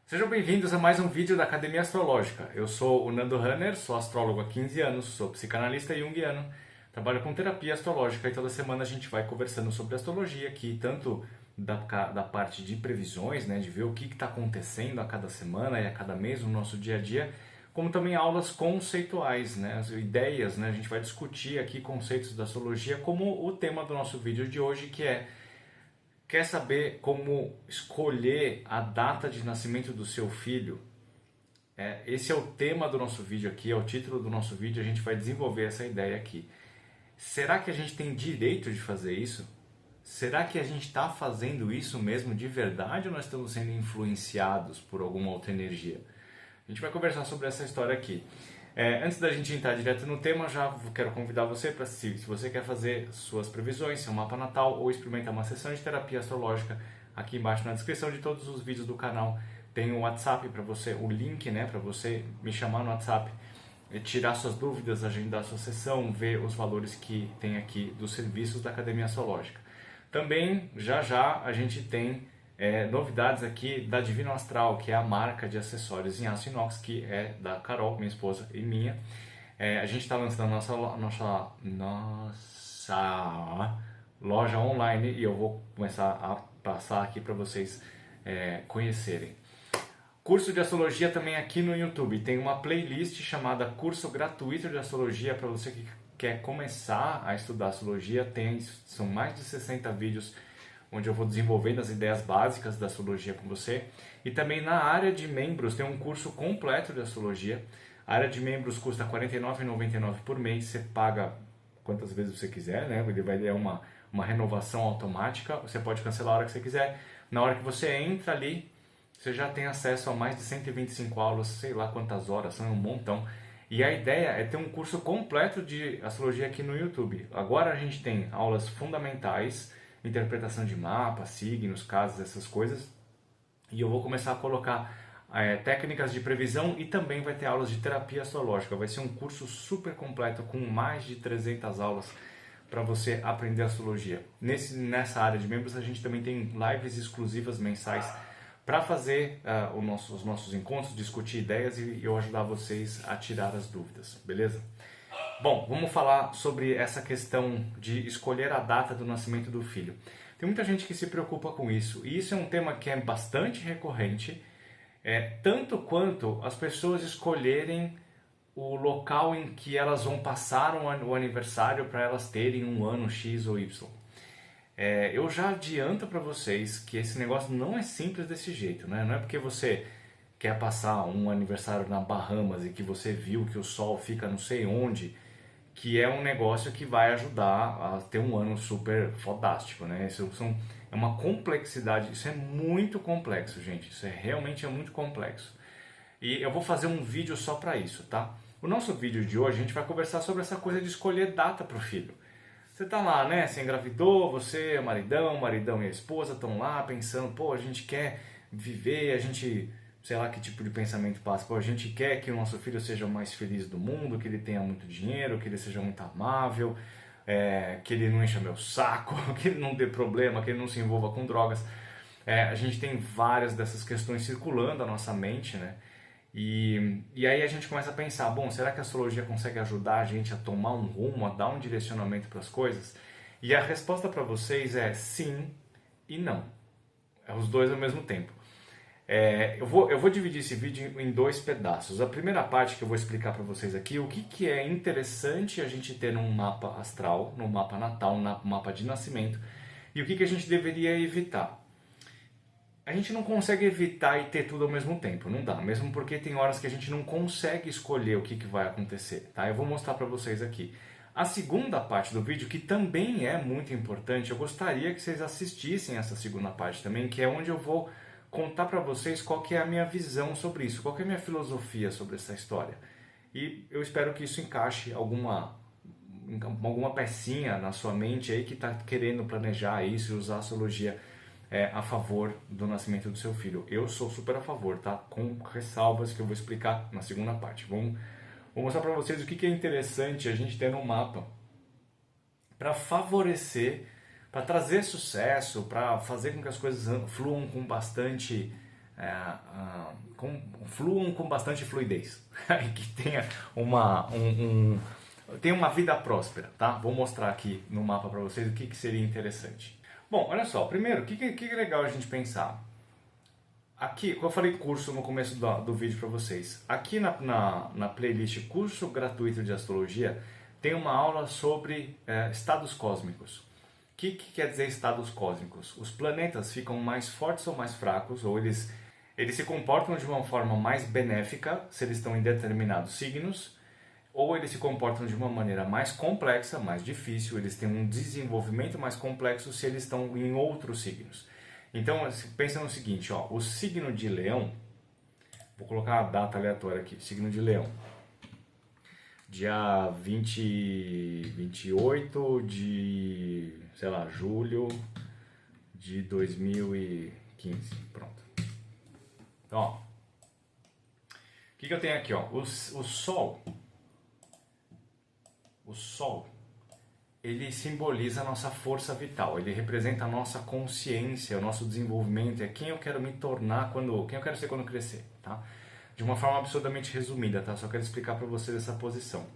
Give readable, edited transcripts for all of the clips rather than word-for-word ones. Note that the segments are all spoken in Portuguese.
Sejam bem-vindos a mais um vídeo da Academia Astrológica. Eu sou o Nando Hanner, sou astrólogo há 15 anos, sou psicanalista junguiano, trabalho com terapia astrológica e toda semana a gente vai conversando sobre astrologia aqui, tanto da parte de previsões, né, de ver o que está acontecendo a cada semana e a cada mês no nosso dia a dia, como também aulas conceituais, né, as ideias, né, a gente vai discutir aqui conceitos da astrologia como o tema do nosso vídeo de hoje, que é: quer saber como escolher a data de nascimento do seu filho? Esse é o tema do nosso vídeo aqui, é o título do nosso vídeo, a gente vai desenvolver essa ideia aqui. Será que a gente tem direito de fazer isso? Será que a gente está fazendo isso mesmo de verdade ou nós estamos sendo influenciados por alguma outra energia? A gente vai conversar sobre essa história aqui. Antes da gente entrar direto no tema, já quero convidar você para, se você quer fazer suas previsões, seu mapa natal ou experimentar uma sessão de terapia astrológica, aqui embaixo na descrição de todos os vídeos do canal tem o WhatsApp para você, o link, né, para você me chamar no WhatsApp, tirar suas dúvidas, agendar sua sessão, ver os valores que tem aqui dos serviços da Academia Astrológica. Também, já já, a gente tem novidades aqui da Divino Astral, que é a marca de acessórios em aço inox, que é da Carol, minha esposa, e minha. A gente está lançando a nossa loja online e eu vou começar a passar aqui para vocês conhecerem. Curso de Astrologia também aqui no YouTube. Tem uma playlist chamada Curso Gratuito de Astrologia para você que quer começar a estudar Astrologia. São mais de 60 vídeos onde eu vou desenvolvendo as ideias básicas da Astrologia com você. E também na área de membros tem um curso completo de Astrologia. A área de membros custa R$ 49,99 por mês. Você paga quantas vezes você quiser, né? Ele vai dar uma renovação automática. Você pode cancelar a hora que você quiser. Na hora que você entra ali, você já tem acesso a mais de 125 aulas, sei lá quantas horas, são um montão. E a ideia é ter um curso completo de astrologia aqui no YouTube. Agora a gente tem aulas fundamentais, interpretação de mapa, signos, casas, essas coisas. E eu vou começar a colocar técnicas de previsão e também vai ter aulas de terapia astrológica. Vai ser um curso super completo com mais de 300 aulas para você aprender astrologia. Nessa área de membros a gente também tem lives exclusivas mensais para fazer os nossos encontros, discutir ideias e eu ajudar vocês a tirar as dúvidas, beleza? Bom, vamos falar sobre essa questão de escolher a data do nascimento do filho. Tem muita gente que se preocupa com isso, e isso é um tema que é bastante recorrente, tanto quanto as pessoas escolherem o local em que elas vão passar o aniversário para elas terem um ano X ou Y. Eu já adianto para vocês que esse negócio não é simples desse jeito, né? Não é porque você quer passar um aniversário na Bahamas e que você viu que o sol fica não sei onde, que é um negócio que vai ajudar a ter um ano super fodástico, né? É uma complexidade, isso é muito complexo, gente. Isso realmente é muito complexo. E eu vou fazer um vídeo só para isso, tá? O nosso vídeo de hoje a gente vai conversar sobre essa coisa de escolher data para o filho. Você tá lá, né? Você engravidou, você, o maridão e a esposa estão lá pensando, pô, a gente quer viver, a gente, sei lá que tipo de pensamento passa, pô, a gente quer que o nosso filho seja o mais feliz do mundo, que ele tenha muito dinheiro, que ele seja muito amável, que ele não encha meu saco, que ele não dê problema, que ele não se envolva com drogas. A gente tem várias dessas questões circulando a nossa mente, né? E aí a gente começa a pensar, bom, será que a astrologia consegue ajudar a gente a tomar um rumo, a dar um direcionamento para as coisas? E a resposta para vocês é sim e não. É os dois ao mesmo tempo. Eu vou dividir esse vídeo em dois pedaços. A primeira parte que eu vou explicar para vocês aqui, o que é interessante a gente ter num mapa astral, no mapa natal, no mapa de nascimento, e o que a gente deveria evitar. A gente não consegue evitar e ter tudo ao mesmo tempo, não dá, mesmo porque tem horas que a gente não consegue escolher o que vai acontecer, tá? Eu vou mostrar para vocês aqui. A segunda parte do vídeo, que também é muito importante, eu gostaria que vocês assistissem essa segunda parte também, que é onde eu vou contar para vocês qual que é a minha visão sobre isso, qual que é a minha filosofia sobre essa história. E eu espero que isso encaixe alguma pecinha na sua mente aí que está querendo planejar isso e usar a astrologia a favor do nascimento do seu filho. Eu sou super a favor, tá? Com ressalvas que eu vou explicar na segunda parte. Vou mostrar para vocês o que é interessante a gente ter no mapa para favorecer, para trazer sucesso, para fazer com que as coisas fluam com bastante fluam com bastante fluidez, que tenha tenha uma vida próspera, tá? Vou mostrar aqui no mapa para vocês o que seria interessante. Bom, olha só, primeiro, o que é legal a gente pensar? Aqui, como eu falei curso no começo do vídeo para vocês, aqui na playlist Curso Gratuito de Astrologia, tem uma aula sobre estados cósmicos. O que quer dizer estados cósmicos? Os planetas ficam mais fortes ou mais fracos, ou eles se comportam de uma forma mais benéfica se eles estão em determinados signos, ou eles se comportam de uma maneira mais complexa, mais difícil, eles têm um desenvolvimento mais complexo se eles estão em outros signos. Então, pensa no seguinte, ó, o signo de Leão, vou colocar uma data aleatória aqui, signo de Leão, dia 28 de, sei lá, julho de 2015, pronto. Então, ó, o que eu tenho aqui, ó, o Sol, ele simboliza a nossa força vital, ele representa a nossa consciência, o nosso desenvolvimento, é quem eu quero me tornar quem eu quero ser quando crescer, tá? De uma forma absurdamente resumida, tá? Só quero explicar para vocês essa posição.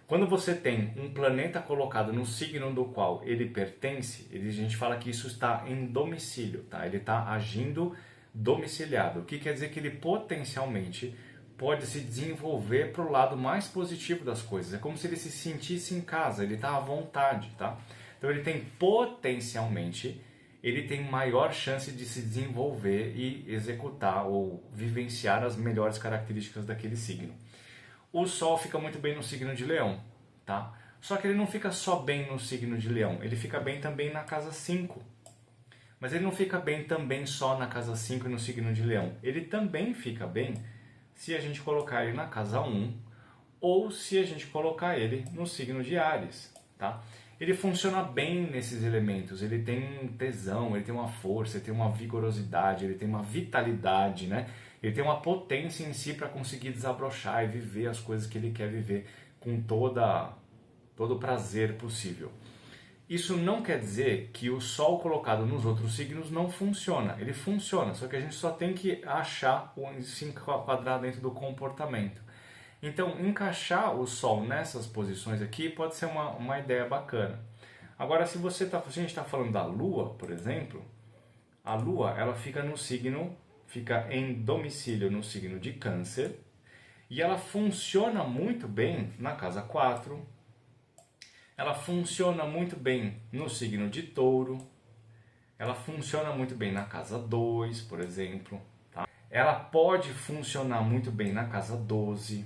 Quando você tem um planeta colocado no signo do qual ele pertence, a gente fala que isso está em domicílio, tá? Ele está agindo domiciliado, o que quer dizer que ele potencialmente pode se desenvolver para o lado mais positivo das coisas. É como se ele se sentisse em casa, ele está à vontade, tá? Então ele tem potencialmente, ele tem maior chance de se desenvolver e executar ou vivenciar as melhores características daquele signo. O Sol fica muito bem no signo de Leão, tá? Só que ele não fica só bem no signo de Leão, ele fica bem também na casa 5. Mas ele não fica bem também só na casa 5 e no signo de Leão. Ele também fica bem se a gente colocar ele na casa 1 ou se a gente colocar ele no signo de Áries, tá? Ele funciona bem nesses elementos, ele tem um tesão, ele tem uma força, ele tem uma vigorosidade, ele tem uma vitalidade, né? Ele tem uma potência em si para conseguir desabrochar e viver as coisas que ele quer viver com todo o prazer possível. Isso não quer dizer que o Sol colocado nos outros signos não funciona. Ele funciona, só que a gente só tem que achar se enquadrar dentro do comportamento. Então, encaixar o Sol nessas posições aqui pode ser uma ideia bacana. Agora, se a gente está falando da Lua, por exemplo, a Lua ela fica em domicílio no signo de Câncer, e ela funciona muito bem na casa 4, ela funciona muito bem no signo de Touro, ela funciona muito bem na casa 2, por exemplo. Tá? Ela pode funcionar muito bem na casa 12.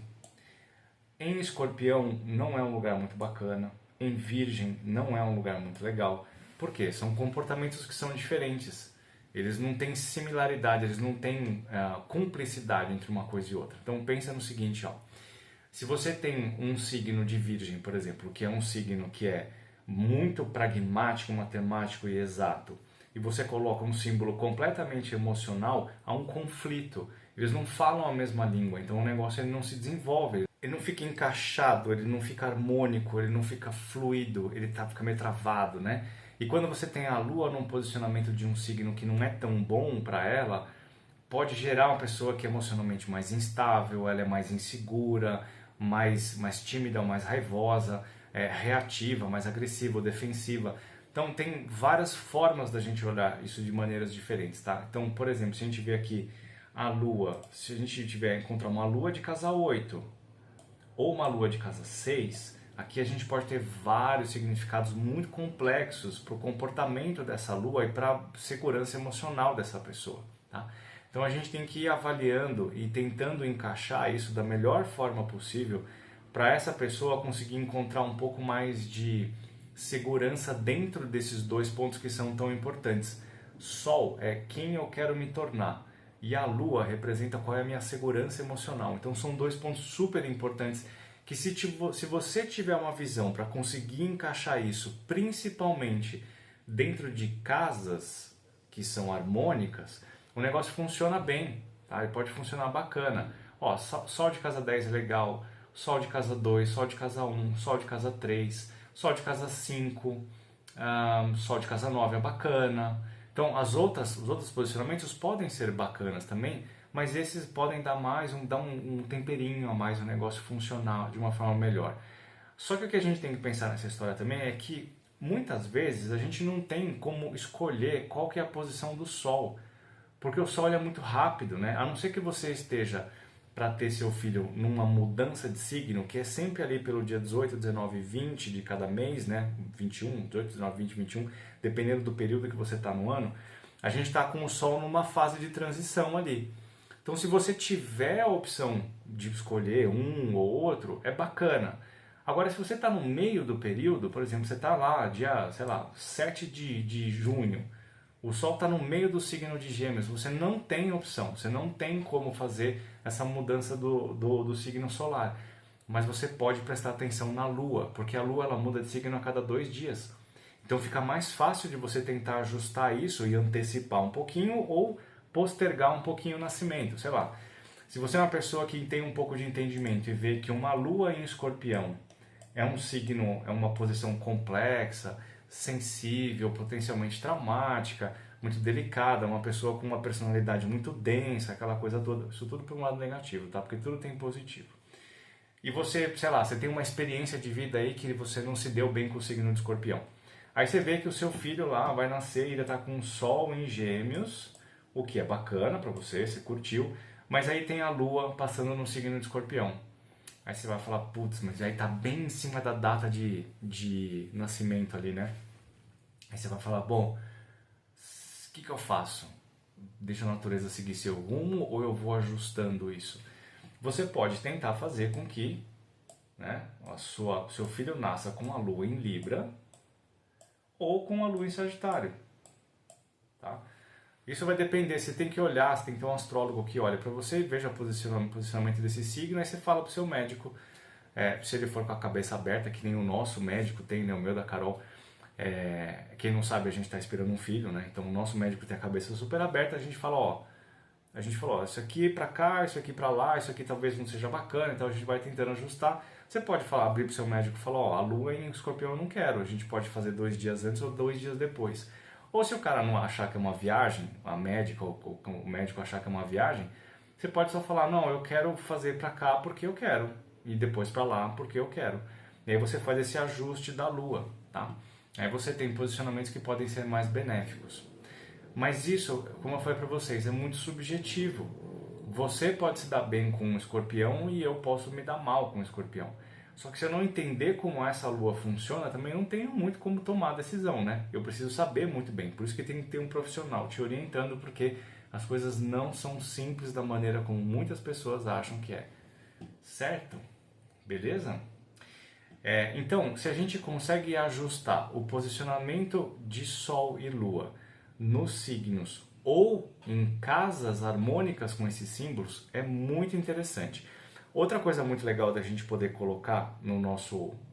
Em Escorpião não é um lugar muito bacana. Em Virgem não é um lugar muito legal. Por quê? São comportamentos que são diferentes. Eles não têm similaridade, eles não têm cumplicidade entre uma coisa e outra. Então pensa no seguinte, ó. Se você tem um signo de Virgem, por exemplo, que é um signo que é muito pragmático, matemático e exato, e você coloca um símbolo completamente emocional, há um conflito. Eles não falam a mesma língua, então o negócio ele não se desenvolve. Ele não fica encaixado, ele não fica harmônico, ele não fica fluido, ele fica meio travado, né? E quando você tem a Lua num posicionamento de um signo que não é tão bom para ela, pode gerar uma pessoa que é emocionalmente mais instável, ela é mais insegura, mais tímida, mais raivosa, reativa, mais agressiva ou defensiva. Então tem várias formas da gente olhar isso de maneiras diferentes, tá? Então, por exemplo, se a gente vê aqui a Lua, se a gente encontrar uma Lua de casa 8 ou uma Lua de casa 6, aqui a gente pode ter vários significados muito complexos para o comportamento dessa Lua e para a segurança emocional dessa pessoa, tá? Então a gente tem que ir avaliando e tentando encaixar isso da melhor forma possível para essa pessoa conseguir encontrar um pouco mais de segurança dentro desses dois pontos que são tão importantes. Sol é quem eu quero me tornar e a Lua representa qual é a minha segurança emocional. Então são dois pontos super importantes que se você tiver uma visão para conseguir encaixar isso, principalmente dentro de casas que são harmônicas, o negócio funciona bem, tá? Ele pode funcionar bacana. Ó, Sol de casa 10 é legal, Sol de casa 2, Sol de casa 1, Sol de casa 3, Sol de casa 5, Sol de casa 9 é bacana. Então, os outros posicionamentos podem ser bacanas também, mas esses podem dar um temperinho a mais, o negócio funcionar de uma forma melhor. Só que o que a gente tem que pensar nessa história também é que muitas vezes a gente não tem como escolher qual que é a posição do Sol, porque o Sol é muito rápido, né? A não ser que você esteja para ter seu filho numa mudança de signo, que é sempre ali pelo dia 18, 19 e 20 de cada mês, né? 21, 18, 19, 20, 21, dependendo do período que você está no ano, a gente está com o Sol numa fase de transição ali. Então, se você tiver a opção de escolher um ou outro, é bacana. Agora, se você está no meio do período, por exemplo, você está lá, dia, sei lá, 7 de junho, o Sol está no meio do signo de Gêmeos, você não tem opção, você não tem como fazer essa mudança do signo solar. Mas você pode prestar atenção na Lua, porque a Lua ela muda de signo a cada 2 dias. Então fica mais fácil de você tentar ajustar isso e antecipar um pouquinho ou postergar um pouquinho o nascimento, sei lá. Se você é uma pessoa que tem um pouco de entendimento e vê que uma Lua em Escorpião é um signo, é uma posição complexa, sensível, potencialmente traumática, muito delicada, uma pessoa com uma personalidade muito densa, aquela coisa toda. Isso tudo por um lado negativo, tá? Porque tudo tem positivo. E você, sei lá, você tem uma experiência de vida aí que você não se deu bem com o signo de Escorpião. Aí você vê que o seu filho lá vai nascer e ele tá com o Sol em Gêmeos, o que é bacana pra você, você curtiu, mas aí tem a Lua passando no signo de Escorpião. Aí você vai falar, putz, mas aí tá bem em cima da data de nascimento ali, né? Aí você vai falar, bom, o que eu faço? Deixa a natureza seguir seu rumo ou eu vou ajustando isso? Você pode tentar fazer com que, né, seu filho nasça com a lua em Libra ou com a lua em Sagitário, tá? Isso vai depender, você tem que olhar, você tem que ter um astrólogo que olha para você e veja o posicionamento desse signo, aí você fala pro seu médico, se ele for com a cabeça aberta, que nem o nosso médico tem, né, o meu da Carol, quem não sabe, a gente está esperando um filho, né? Então o nosso médico tem a cabeça super aberta, a gente fala, isso aqui para cá, isso aqui para lá, isso aqui talvez não seja bacana, então a gente vai tentando ajustar. Você pode abrir para o seu médico e falar, a lua em Escorpião eu não quero, a gente pode fazer 2 dias antes ou 2 dias depois. Ou se o cara não achar que é uma viagem, a médica ou o médico achar que é uma viagem, você pode só falar, não, eu quero fazer para cá porque eu quero, e depois para lá porque eu quero. E aí você faz esse ajuste da lua, tá? Aí você tem posicionamentos que podem ser mais benéficos. Mas isso, como eu falei para vocês, é muito subjetivo. Você pode se dar bem com um escorpião e eu posso me dar mal com um escorpião. Só que se eu não entender como essa lua funciona, também não tenho muito como tomar a decisão, né? Eu preciso saber muito bem. Por isso que tem que ter um profissional te orientando, porque as coisas não são simples da maneira como muitas pessoas acham que é. Certo? Beleza? Então, se a gente consegue ajustar o posicionamento de Sol e Lua nos signos ou em casas harmônicas com esses símbolos, é muito interessante. Outra coisa muito legal da gente poder colocar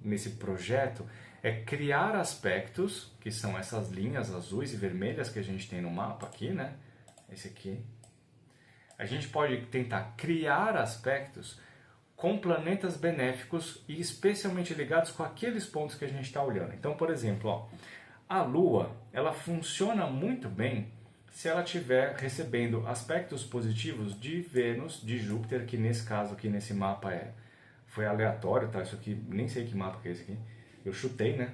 nesse projeto é criar aspectos, que são essas linhas azuis e vermelhas que a gente tem no mapa aqui, né? Esse aqui. A gente pode tentar criar aspectos com planetas benéficos e especialmente ligados com aqueles pontos que a gente está olhando. Então, por exemplo, a Lua, ela funciona muito bem se ela estiver recebendo aspectos positivos de Vênus, de Júpiter, que nesse caso aqui, nesse mapa foi aleatório, tá? Isso aqui, nem sei que mapa que é esse aqui. Eu chutei, né?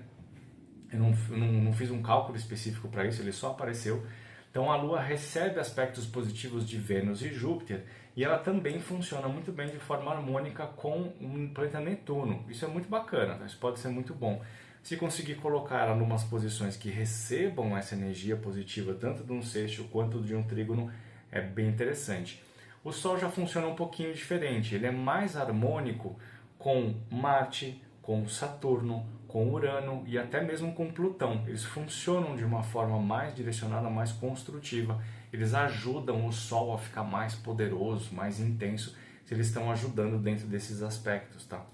Eu não fiz um cálculo específico para isso, ele só apareceu. Então a Lua recebe aspectos positivos de Vênus e Júpiter e ela também funciona muito bem de forma harmônica com o planeta Netuno. Isso é muito bacana, tá? Isso pode ser muito bom. Se conseguir colocar ela em umas posições que recebam essa energia positiva, tanto de um sextil quanto de um trígono, é bem interessante. O Sol já funciona um pouquinho diferente, ele é mais harmônico com Marte, com Saturno, com Urano e até mesmo com Plutão. Eles funcionam de uma forma mais direcionada, mais construtiva. Eles ajudam o Sol a ficar mais poderoso, mais intenso, se eles estão ajudando dentro desses aspectos, tá?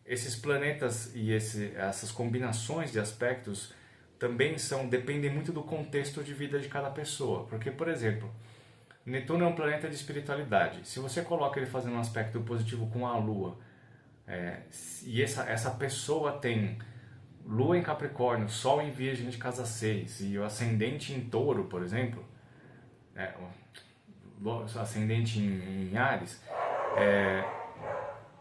Esses planetas e essas combinações de aspectos também dependem muito do contexto de vida de cada pessoa. Porque, por exemplo, Netuno é um planeta de espiritualidade. Se você coloca ele fazendo um aspecto positivo com a Lua, e essa pessoa tem Lua em Capricórnio, Sol em Virgem de casa 6 e o ascendente em Touro, por exemplo, o ascendente em Áries,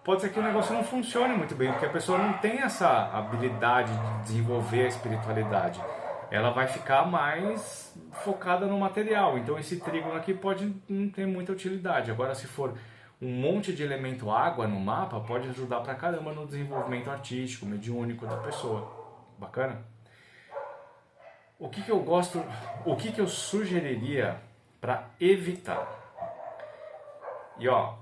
pode ser que o negócio não funcione muito bem, porque a pessoa não tem essa habilidade de desenvolver a espiritualidade. Ela vai ficar mais focada no material. Então esse trígono aqui pode não ter muita utilidade. Agora, se for um monte de elemento água no mapa, pode ajudar pra caramba no desenvolvimento artístico, mediúnico da pessoa. Bacana? O que eu gosto, o que eu sugeriria para evitar? E ó,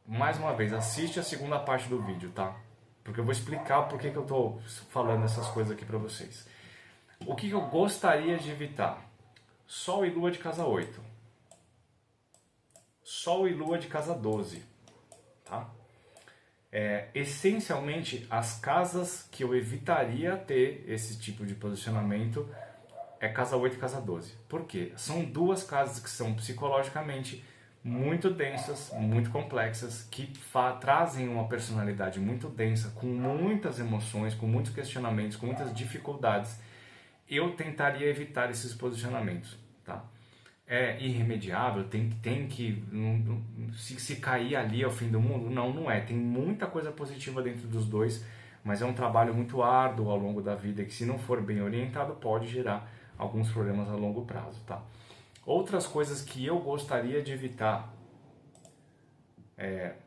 mais uma vez, assiste a segunda parte do vídeo, tá? Porque eu vou explicar por que eu tô falando essas coisas aqui pra vocês. O que eu gostaria de evitar? Sol e Lua de casa 8. Sol e Lua de casa 12. Tá? Essencialmente, as casas que eu evitaria ter esse tipo de posicionamento é casa 8 e casa 12. Por quê? São duas casas que são psicologicamente muito densas, muito complexas, que trazem uma personalidade muito densa, com muitas emoções, com muitos questionamentos, com muitas dificuldades. Eu tentaria evitar esses posicionamentos, tá? É irremediável, tem que se cair ali é o fim do mundo? Não, não é. Tem muita coisa positiva dentro dos dois, mas é um trabalho muito árduo ao longo da vida que, se não for bem orientado, pode gerar alguns problemas a longo prazo, tá? Outras coisas que eu gostaria de evitar: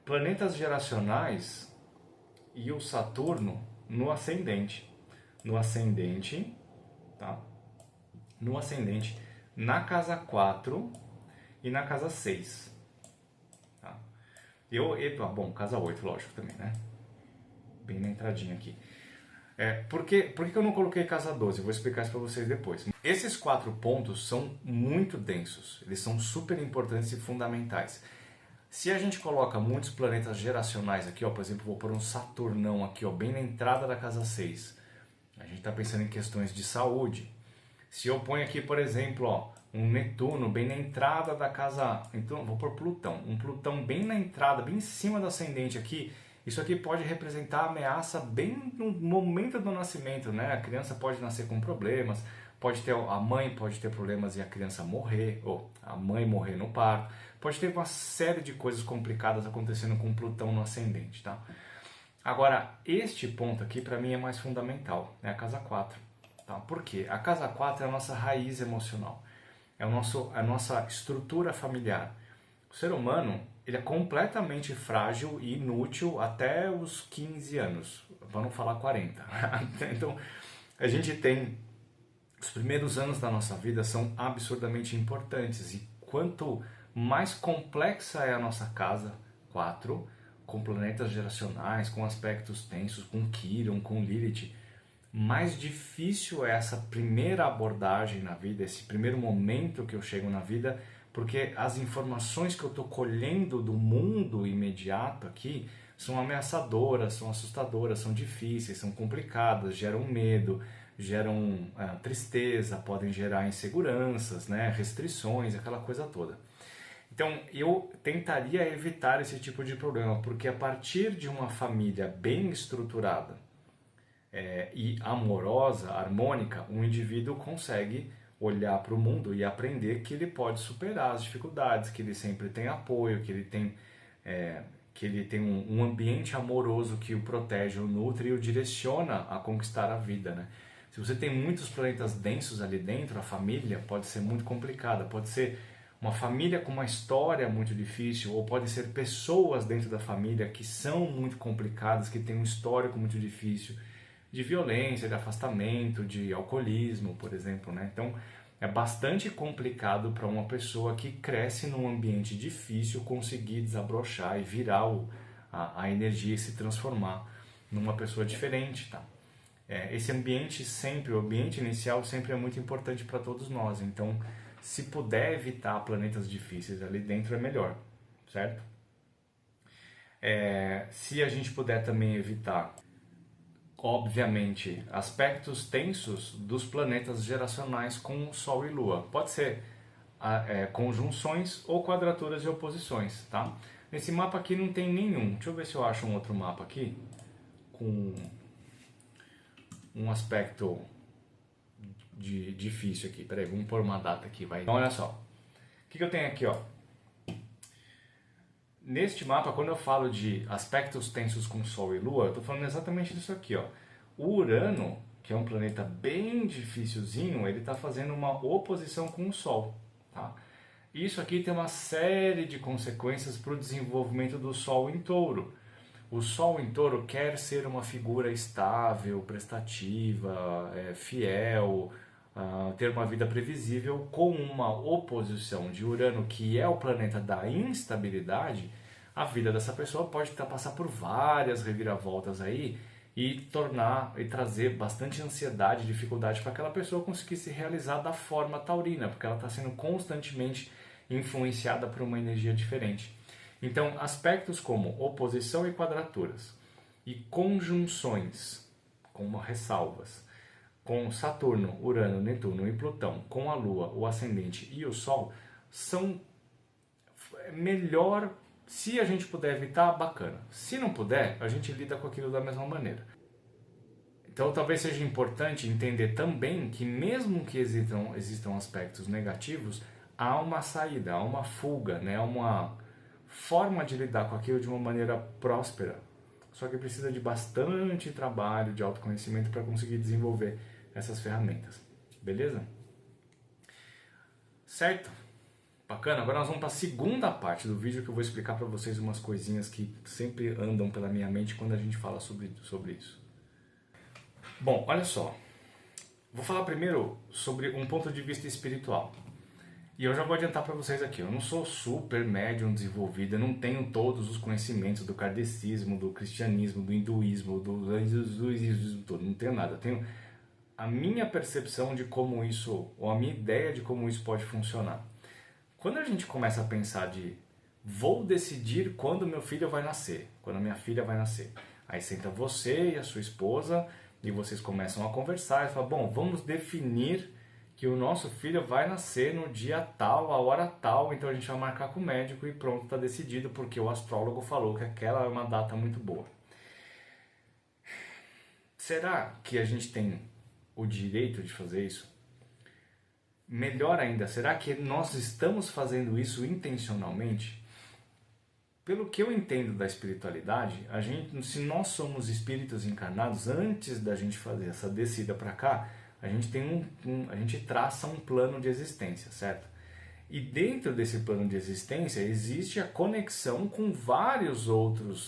planetas geracionais e o Saturno no ascendente. No ascendente, tá? No ascendente, na casa 4 e na casa 6. Tá? Bom, casa 8, lógico, também, né? Bem na entradinha aqui. Por que eu não coloquei casa 12? Eu vou explicar isso para vocês depois. Esses 4 pontos são muito densos. Eles são super importantes e fundamentais. Se a gente coloca muitos planetas geracionais aqui, ó, por exemplo, vou pôr um Saturnão aqui, ó, bem na entrada da casa 6. A gente está pensando em questões de saúde. Se eu ponho aqui, por exemplo, ó, um Netuno bem na entrada da casa... Então, vou pôr Plutão. Um Plutão bem na entrada, bem em cima do ascendente aqui. Isso aqui pode representar ameaça bem no momento do nascimento, né? A criança pode nascer com problemas, a mãe pode ter problemas e a criança morrer, ou a mãe morrer no parto. Pode ter uma série de coisas complicadas acontecendo com Plutão no ascendente, tá? Agora, este ponto aqui para mim é mais fundamental, é a casa 4. Tá? Por quê? A casa 4 é a nossa raiz emocional, é a nossa estrutura familiar. O ser humano, ele é completamente frágil e inútil até os 15 anos, para não falar 40. Então, a gente tem... Os primeiros anos da nossa vida são absurdamente importantes, e quanto mais complexa é a nossa casa 4, com planetas geracionais, com aspectos tensos, com Quiron, com Lilith, mais difícil é essa primeira abordagem na vida, esse primeiro momento que eu chego na vida, porque as informações que eu estou colhendo do mundo imediato aqui são ameaçadoras, são assustadoras, são difíceis, são complicadas, geram medo, geram tristeza, podem gerar inseguranças, né, restrições, aquela coisa toda. Então, eu tentaria evitar esse tipo de problema, porque a partir de uma família bem estruturada e amorosa, harmônica, um indivíduo consegue olhar para o mundo e aprender que ele pode superar as dificuldades, que ele sempre tem apoio, que ele tem um ambiente amoroso que o protege, o nutre e o direciona a conquistar a vida, né? Se você tem muitos planetas densos ali dentro, a família pode ser muito complicada, pode ser uma família com uma história muito difícil, ou pode ser pessoas dentro da família que são muito complicadas, que têm um histórico muito difícil, de violência, de afastamento, de alcoolismo, por exemplo, né? Então, é bastante complicado para uma pessoa que cresce num ambiente difícil conseguir desabrochar e virar a energia e se transformar numa pessoa diferente, tá? Esse ambiente sempre, o ambiente inicial sempre é muito importante para todos nós, então se puder evitar planetas difíceis ali dentro é melhor, certo? Se a gente puder também evitar, obviamente, aspectos tensos dos planetas geracionais com Sol e Lua. Pode ser conjunções ou quadraturas e oposições, tá? Nesse mapa aqui não tem nenhum. Deixa eu ver se eu acho um outro mapa aqui com um aspecto difícil aqui. Peraí, vamos pôr uma data aqui, vai. Então olha só, o que eu tenho aqui, ó? Neste mapa, quando eu falo de aspectos tensos com Sol e Lua, eu estou falando exatamente disso aqui, ó. O Urano, que é um planeta bem dificilzinho, ele está fazendo uma oposição com o Sol, tá? Isso aqui tem uma série de consequências para o desenvolvimento do Sol em Touro. O Sol em Touro quer ser uma figura estável, prestativa, fiel, ter uma vida previsível. Com uma oposição de Urano, que é o planeta da instabilidade, a vida dessa pessoa pode passar por várias reviravoltas aí e trazer bastante ansiedade, dificuldade para aquela pessoa conseguir se realizar da forma taurina, porque ela está sendo constantemente influenciada por uma energia diferente. Então, aspectos como oposição e quadraturas e conjunções, como ressalvas, com Saturno, Urano, Netuno e Plutão, com a Lua, o ascendente e o Sol, são melhor, se a gente puder evitar, bacana. Se não puder, a gente lida com aquilo da mesma maneira. Então, talvez seja importante entender também que mesmo que existam aspectos negativos, há uma saída, há uma fuga, né? Há uma forma de lidar com aquilo de uma maneira próspera. Só que precisa de bastante trabalho, de autoconhecimento para conseguir desenvolver essas ferramentas. Beleza? Certo? Bacana? Agora nós vamos para a segunda parte do vídeo, que eu vou explicar para vocês umas coisinhas que sempre andam pela minha mente quando a gente fala sobre isso. Bom, olha só. Vou falar primeiro sobre um ponto de vista espiritual. E eu já vou adiantar para vocês aqui, eu não sou super médium desenvolvido, eu não tenho todos os conhecimentos do kardecismo, do cristianismo, do hinduísmo, do hinduísmo todo, não tenho nada. Eu tenho a minha percepção de como isso, ou a minha ideia de como isso pode funcionar. Quando a gente começa a pensar de vou decidir quando meu filho vai nascer, quando minha filha vai nascer, aí senta você e a sua esposa e vocês começam a conversar e falam, bom, vamos definir que o nosso filho vai nascer no dia tal, a hora tal, então a gente vai marcar com o médico e pronto, está decidido, porque o astrólogo falou que aquela é uma data muito boa. Será que a gente tem o direito de fazer isso? Melhor ainda, será que nós estamos fazendo isso intencionalmente? Pelo que eu entendo da espiritualidade, se nós somos espíritos encarnados, antes da gente fazer essa descida para cá, a gente traça um plano de existência, certo? E dentro desse plano de existência existe a conexão com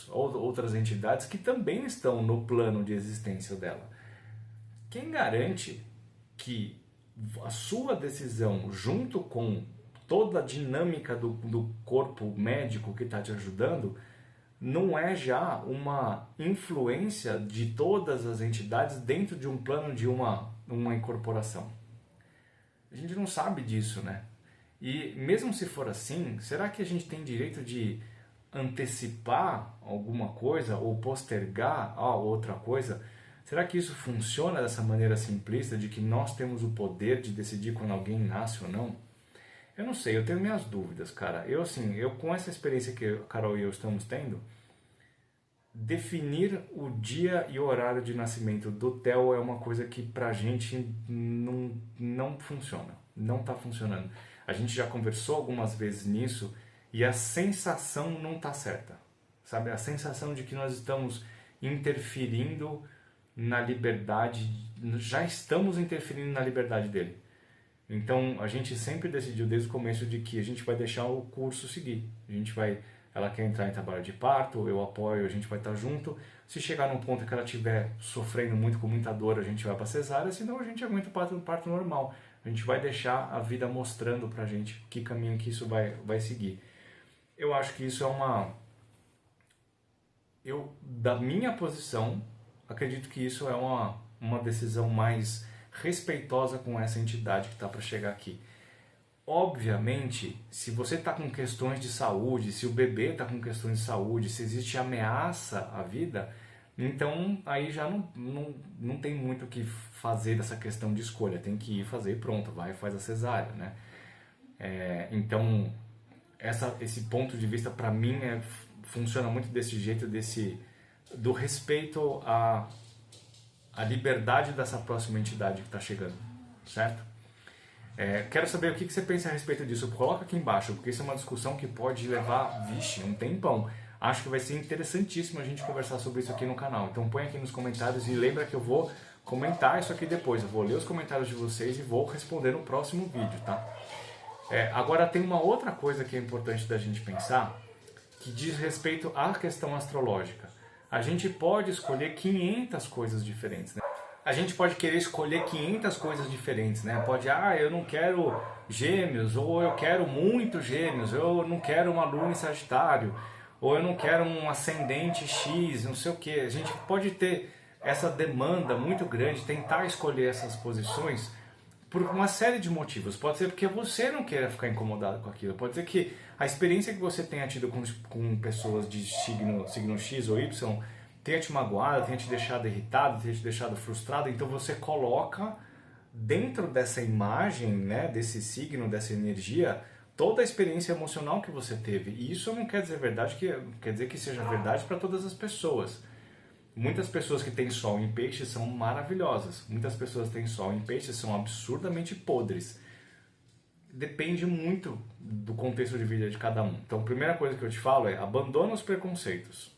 outras entidades que também estão no plano de existência dela. Quem garante que a sua decisão, junto com toda a dinâmica do corpo médico que está te ajudando, não é já uma influência de todas as entidades dentro de um plano de uma incorporação? A gente não sabe disso, né? E mesmo se for assim, será que a gente tem direito de antecipar alguma coisa ou postergar a outra coisa? Será que isso funciona dessa maneira simplista de que nós temos o poder de decidir quando alguém nasce ou não? Eu não sei, eu tenho minhas dúvidas, cara. Eu com essa experiência que a Carol e eu estamos tendo, definir o dia e o horário de nascimento do Theo é uma coisa que pra gente não funciona, não tá funcionando. A gente já conversou algumas vezes nisso e a sensação não tá certa, sabe? A sensação de que nós estamos interferindo na liberdade, já estamos interferindo na liberdade dele. Então a gente sempre decidiu desde o começo de que a gente vai deixar o curso seguir. Ela quer entrar em trabalho de parto, eu apoio, a gente vai estar junto. Se chegar num ponto que ela estiver sofrendo muito, com muita dor, a gente vai para cesárea, senão a gente aguenta o parto normal. A gente vai deixar a vida mostrando pra gente que caminho que isso vai seguir. Eu acho que isso é da minha posição, acredito que isso é uma decisão mais respeitosa com essa entidade que está para chegar aqui. Obviamente, se você está com questões de saúde, se o bebê está com questões de saúde, se existe ameaça à vida, então aí já não tem muito o que fazer dessa questão de escolha. Tem que ir fazer e pronto, vai e faz a cesárea, né? Então, esse ponto de vista para mim funciona muito desse jeito, do respeito a liberdade dessa próxima entidade que está chegando, certo? Quero saber o que você pensa a respeito disso. Coloca aqui embaixo, porque isso é uma discussão que pode levar, um tempão. Acho que vai ser interessantíssimo a gente conversar sobre isso aqui no canal. Então põe aqui nos comentários e lembra que eu vou comentar isso aqui depois. Eu vou ler os comentários de vocês e vou responder no próximo vídeo, tá? Agora tem uma outra coisa que é importante da gente pensar, que diz respeito à questão astrológica. A gente pode escolher 500 coisas diferentes, né? A gente pode querer escolher 500 coisas diferentes, né? Pode, eu não quero gêmeos, ou eu quero muito gêmeos, eu não quero uma lua em Sagitário, ou eu não quero um ascendente X, não sei o que. A gente pode ter essa demanda muito grande, tentar escolher essas posições por uma série de motivos. Pode ser porque você não queira ficar incomodado com aquilo, pode ser que a experiência que você tenha tido com pessoas de signo X ou Y tenha te magoado, tenha te deixado irritado, tenha te deixado frustrado, então você coloca dentro dessa imagem, né, desse signo, dessa energia, toda a experiência emocional que você teve. E isso não quer dizer quer dizer que seja verdade para todas as pessoas. Muitas pessoas que têm sol em peixes são maravilhosas. Muitas pessoas que têm sol em peixes são absurdamente podres. Depende muito do contexto de vida de cada um. Então, a primeira coisa que eu te falo é abandona os preconceitos.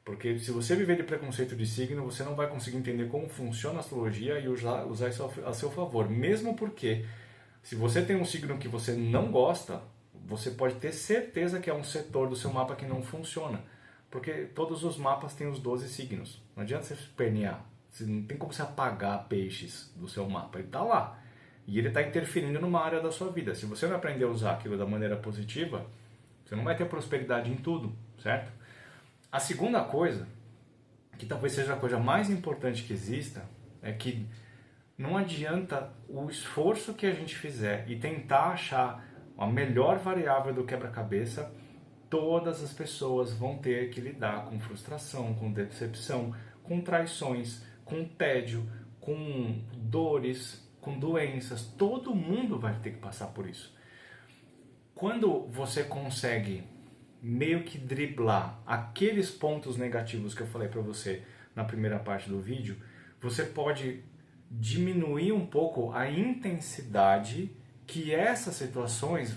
Porque se você viver de preconceito de signo, você não vai conseguir entender como funciona a astrologia e usar isso a seu favor. Mesmo porque, se você tem um signo que você não gosta, você pode ter certeza que é um setor do seu mapa que não funciona. Porque todos os mapas têm os 12 signos. Não adianta você espernear. Não tem como você apagar peixes do seu mapa. Ele está lá. E ele está interferindo numa área da sua vida. Se você não aprender a usar aquilo da maneira positiva, você não vai ter prosperidade em tudo, certo? A segunda coisa, que talvez seja a coisa mais importante que exista, é que não adianta o esforço que a gente fizer e tentar achar a melhor variável do quebra-cabeça, todas as pessoas vão ter que lidar com frustração, com decepção, com traições, com tédio, com dores, com doenças. Todo mundo vai ter que passar por isso. Quando você consegue meio que driblar aqueles pontos negativos que eu falei para você na primeira parte do vídeo, você pode diminuir um pouco a intensidade que essas situações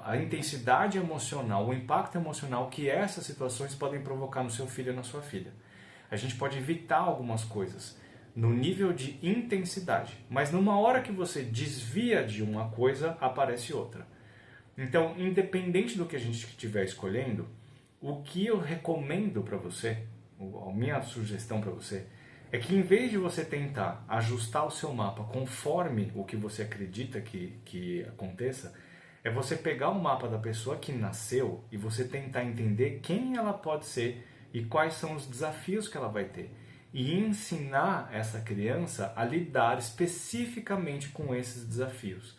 a intensidade emocional, o impacto emocional que essas situações podem provocar no seu filho e na sua filha. A gente pode evitar algumas coisas no nível de intensidade, mas numa hora que você desvia de uma coisa, aparece outra. Então, independente do que a gente estiver escolhendo, o que eu recomendo para você, a minha sugestão para você, é que em vez de você tentar ajustar o seu mapa conforme o que você acredita que aconteça, é você pegar o mapa da pessoa que nasceu e você tentar entender quem ela pode ser e quais são os desafios que ela vai ter. E ensinar essa criança a lidar especificamente com esses desafios.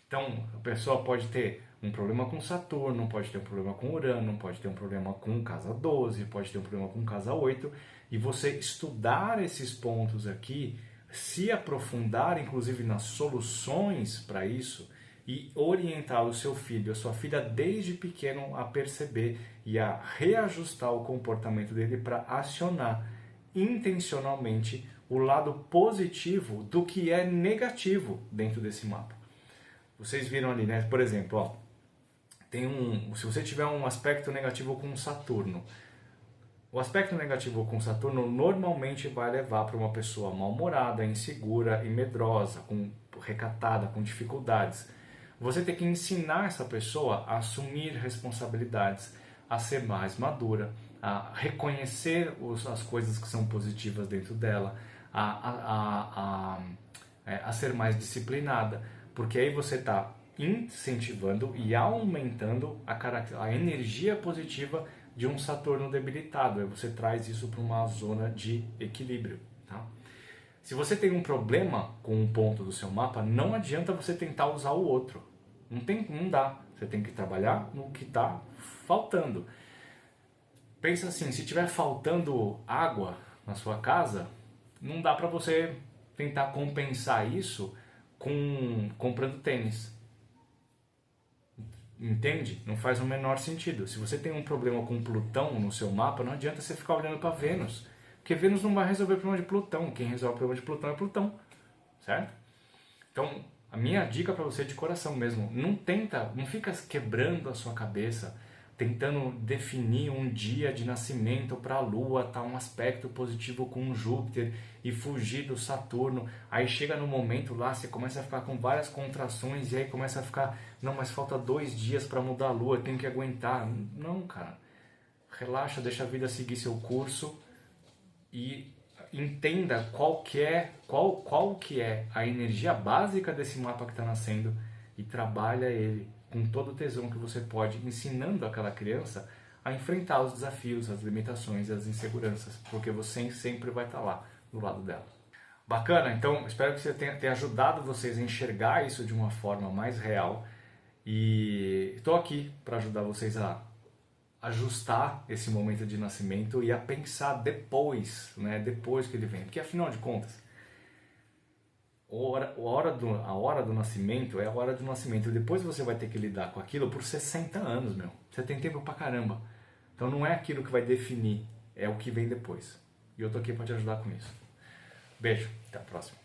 Então, a pessoa pode ter um problema com Saturno, pode ter um problema com Urano, pode ter um problema com casa 12, pode ter um problema com casa 8, e você estudar esses pontos aqui, se aprofundar inclusive nas soluções para isso, e orientar o seu filho, a sua filha desde pequeno a perceber e a reajustar o comportamento dele para acionar intencionalmente o lado positivo do que é negativo dentro desse mapa. Vocês viram ali, né? Por exemplo, ó, se você tiver um aspecto negativo com Saturno, o aspecto negativo com Saturno normalmente vai levar para uma pessoa mal-humorada, insegura e medrosa, recatada, com dificuldades. Você tem que ensinar essa pessoa a assumir responsabilidades, a ser mais madura, a reconhecer as coisas que são positivas dentro dela, a ser mais disciplinada, porque aí você está incentivando e aumentando a energia positiva de um Saturno debilitado. Aí você traz isso para uma zona de equilíbrio. Tá? Se você tem um problema com um ponto do seu mapa, não adianta você tentar usar o outro. Não dá. Você tem que trabalhar no que está faltando. Pensa assim, se estiver faltando água na sua casa, não dá para você tentar compensar isso comprando tênis. Entende? Não faz o menor sentido. Se você tem um problema com Plutão no seu mapa, não adianta você ficar olhando para Vênus. Porque Vênus não vai resolver o problema de Plutão. Quem resolve o problema de Plutão é Plutão, certo? Então, a minha dica para você de coração mesmo, não fica quebrando a sua cabeça, tentando definir um dia de nascimento para a Lua, tá um aspecto positivo com Júpiter e fugir do Saturno. Aí chega no momento lá, você começa a ficar com várias contrações e aí começa a ficar, não, mas falta 2 dias para mudar a Lua, tem que aguentar. Não, cara. Relaxa, deixa a vida seguir seu curso e entenda qual que é a energia básica desse mapa que está nascendo e trabalha ele com todo o tesão que você pode, ensinando aquela criança a enfrentar os desafios, as limitações e as inseguranças, porque você sempre vai estar lá do lado dela. Bacana? Então espero que você tenha ajudado vocês a enxergar isso de uma forma mais real e estou aqui para ajudar vocês a ajustar esse momento de nascimento e a pensar depois, né, depois que ele vem. Porque afinal de contas, a hora do nascimento é a hora do nascimento. E depois você vai ter que lidar com aquilo por 60 anos, meu. Você tem tempo pra caramba. Então não é aquilo que vai definir, é o que vem depois. E eu tô aqui para te ajudar com isso. Beijo, até a próxima.